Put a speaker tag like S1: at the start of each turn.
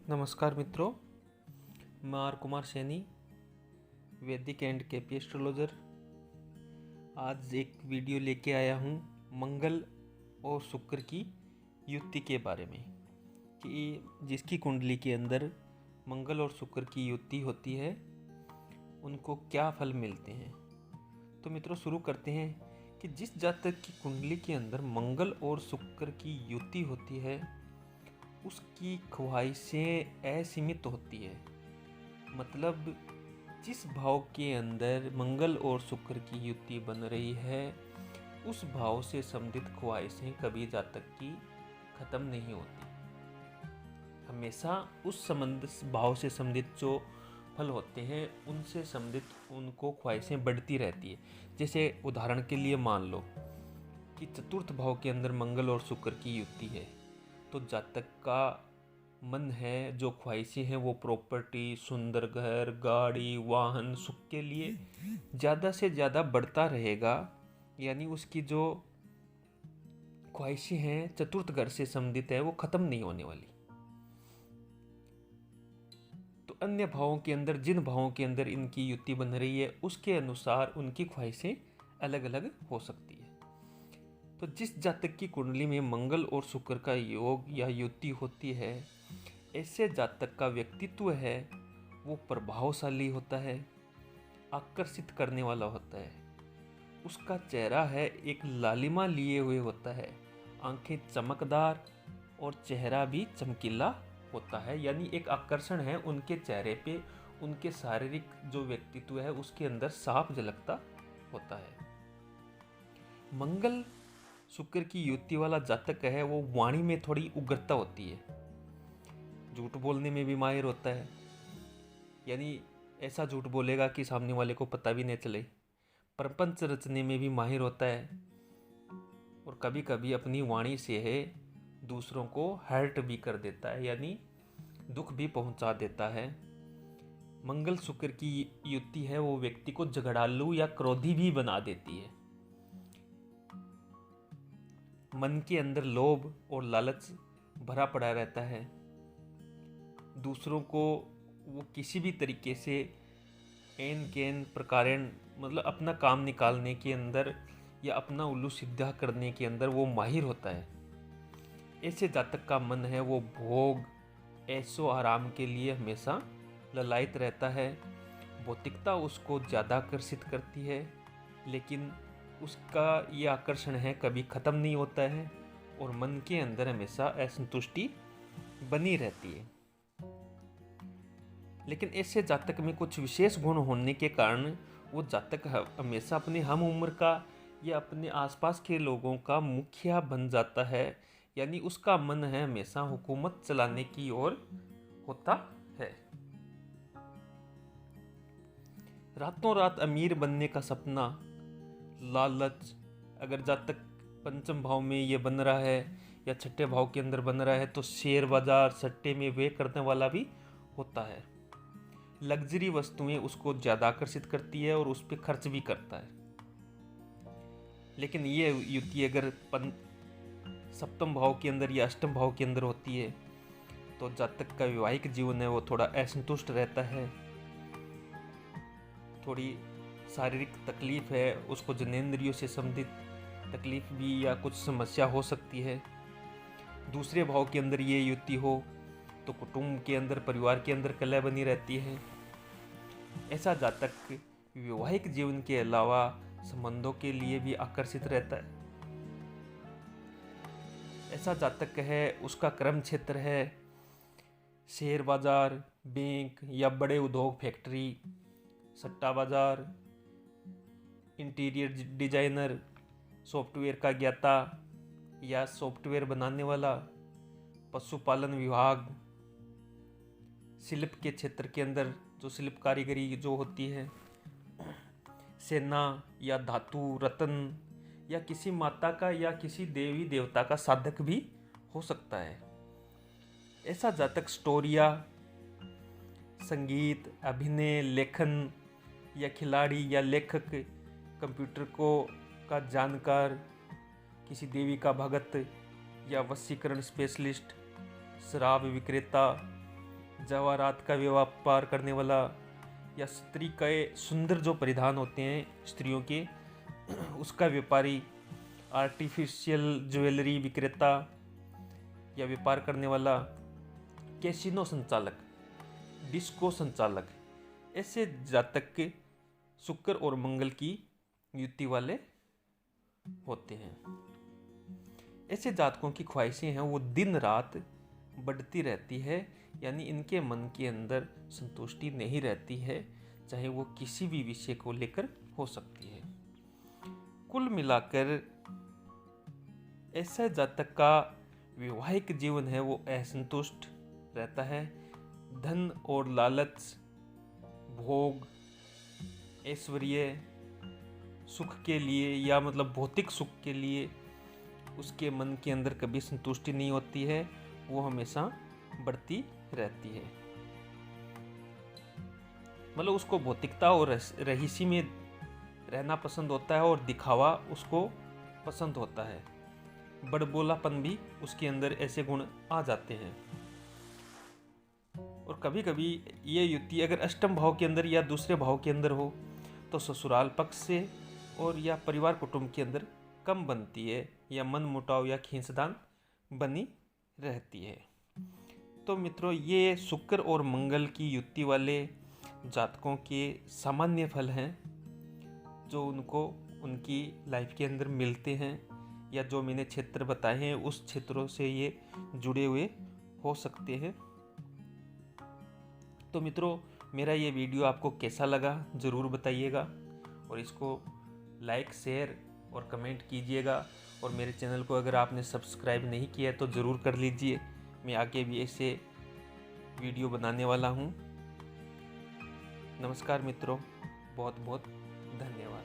S1: नमस्कार मित्रों, मैं आर कुमार सैनी, वैदिक एंड केपी एस्ट्रोलॉजर। आज एक वीडियो लेके आया हूँ मंगल और शुक्र की युति के बारे में कि जिसकी कुंडली के अंदर मंगल और शुक्र की युति होती है उनको क्या फल मिलते हैं। तो मित्रों, शुरू करते हैं कि जिस जातक की कुंडली के अंदर मंगल और शुक्र की युति होती है उसकी ख्वाहिशें असीमित होती है। मतलब जिस भाव के अंदर मंगल और शुक्र की युति बन रही है उस भाव से संबंधित ख्वाहिशें कभी जातक की खत्म नहीं होती। हमेशा उस संबंध भाव से संबंधित जो फल होते हैं उनसे संबंधित उनको ख्वाहिशें बढ़ती रहती है। जैसे उदाहरण के लिए मान लो कि चतुर्थ भाव के अंदर मंगल और शुक्र की युति है, तो जातक का मन है, जो ख्वाहिशें हैं वो प्रॉपर्टी, सुंदर घर, गाड़ी, वाहन, सुख के लिए ज़्यादा से ज़्यादा बढ़ता रहेगा। यानी उसकी जो ख्वाहिशें हैं चतुर्थ घर से संबंधित है वो खत्म नहीं होने वाली। तो अन्य भावों के अंदर, जिन भावों के अंदर इनकी युति बन रही है उसके अनुसार उनकी ख्वाहिशें अलग अलग हो सकती है। तो जिस जातक की कुंडली में मंगल और शुक्र का योग या युति होती है, ऐसे जातक का व्यक्तित्व है वो प्रभावशाली होता है, आकर्षित करने वाला होता है। उसका चेहरा है एक लालिमा लिए हुए होता है, आंखें चमकदार और चेहरा भी चमकीला होता है। यानी एक आकर्षण है उनके चेहरे पे, उनके शारीरिक जो व्यक्तित्व है उसके अंदर साफ झलकता होता है। मंगल शुक्र की युति वाला जातक है वो वाणी में थोड़ी उग्रता होती है, झूठ बोलने में भी माहिर होता है। यानी ऐसा झूठ बोलेगा कि सामने वाले को पता भी नहीं चले। प्रपंच रचने में भी माहिर होता है और कभी कभी अपनी वाणी से है दूसरों को हर्ट भी कर देता है, यानी दुख भी पहुंचा देता है। मंगल शुक्र की युति है वो व्यक्ति को झगड़ालू या क्रोधी भी बना देती है। मन के अंदर लोभ और लालच भरा पड़ा रहता है। दूसरों को वो किसी भी तरीके से एन केन प्रकारेण, मतलब अपना काम निकालने के अंदर या अपना उल्लू सीधा करने के अंदर वो माहिर होता है। ऐसे जातक का मन है वो भोग, ऐशो आराम के लिए हमेशा ललायत रहता है। भौतिकता उसको ज़्यादा आकर्षित करती है, लेकिन उसका ये आकर्षण है कभी ख़त्म नहीं होता है और मन के अंदर हमेशा असंतुष्टि बनी रहती है। लेकिन ऐसे जातक में कुछ विशेष गुण होने के कारण वो जातक हमेशा अपने हम उम्र का या अपने आसपास के लोगों का मुखिया बन जाता है। यानी उसका मन है हमेशा हुकूमत चलाने की ओर होता है। रातों रात अमीर बनने का सपना, लालच, अगर जातक पंचम भाव में ये बन रहा है या छठे भाव के अंदर बन रहा है तो शेयर बाजार, सट्टे में वे करने वाला भी होता है। लग्जरी वस्तुएं उसको ज़्यादा आकर्षित करती है और उस पर खर्च भी करता है। लेकिन ये युति अगर सप्तम भाव के अंदर या अष्टम भाव के अंदर होती है तो जातक का वैवाहिक जीवन है वो थोड़ा असंतुष्ट रहता है, थोड़ी शारीरिक तकलीफ है, उसको जनेंद्रियों से संबंधित तकलीफ भी या कुछ समस्या हो सकती है। दूसरे भाव के अंदर ये युति हो तो कुटुंब के अंदर, परिवार के अंदर कलह बनी रहती है। ऐसा जातक वैवाहिक जीवन के अलावा संबंधों के लिए भी आकर्षित रहता है। ऐसा जातक है उसका कर्म क्षेत्र है शेयर बाजार, बैंक या बड़े उद्योग, फैक्ट्री, सट्टा बाजार, इंटीरियर डिजाइनर, सॉफ्टवेयर का ज्ञाता या सॉफ्टवेयर बनाने वाला, पशुपालन विभाग, शिल्प के क्षेत्र के अंदर जो शिल्प कारीगरी जो होती है, सेना या धातु, रत्न या किसी माता का या किसी देवी देवता का साधक भी हो सकता है। ऐसा जातक स्टोरिया, संगीत, अभिनय, लेखन या खिलाड़ी या लेखक, कंप्यूटर का जानकार, किसी देवी का भगत या वशीकरण स्पेशलिस्ट, शराब विक्रेता, जवाहरात का व्यापार करने वाला, या स्त्री के सुंदर जो परिधान होते हैं स्त्रियों के उसका व्यापारी, आर्टिफिशियल ज्वेलरी विक्रेता या व्यापार करने वाला, कैसीनो संचालक, डिस्को संचालक, ऐसे जातक के शुक्र और मंगल की युति वाले होते हैं। ऐसे जातकों की ख्वाहिशें हैं वो दिन रात बढ़ती रहती है, यानी इनके मन के अंदर संतुष्टि नहीं रहती है, चाहे वो किसी भी विषय को लेकर हो सकती है। कुल मिलाकर ऐसा जातक का वैवाहिक जीवन है वो असंतुष्ट रहता है। धन और लालच, भोग, ऐश्वर्य, सुख के लिए या मतलब भौतिक सुख के लिए उसके मन के अंदर कभी संतुष्टि नहीं होती है, वो हमेशा बढ़ती रहती है। मतलब उसको भौतिकता और रहीसी में रहना पसंद होता है और दिखावा उसको पसंद होता है। बड़बोलापन भी उसके अंदर ऐसे गुण आ जाते हैं। और कभी कभी ये युति अगर अष्टम भाव के अंदर या दूसरे भाव के अंदर हो तो ससुराल पक्ष से और या परिवार कुटुंब के अंदर कम बनती है, या मन मुटाव या खींचतान बनी रहती है। तो मित्रों, ये शुक्र और मंगल की युति वाले जातकों के सामान्य फल हैं जो उनको उनकी लाइफ के अंदर मिलते हैं, या जो मैंने क्षेत्र बताए हैं उस क्षेत्रों से ये जुड़े हुए हो सकते हैं। तो मित्रों, मेरा ये वीडियो आपको कैसा लगा ज़रूर बताइएगा, और इसको लाइक, शेयर और कमेंट कीजिएगा। और मेरे चैनल को अगर आपने सब्सक्राइब नहीं किया है तो ज़रूर कर लीजिए। मैं आगे भी ऐसे वीडियो बनाने वाला हूँ। नमस्कार मित्रों, बहुत बहुत धन्यवाद।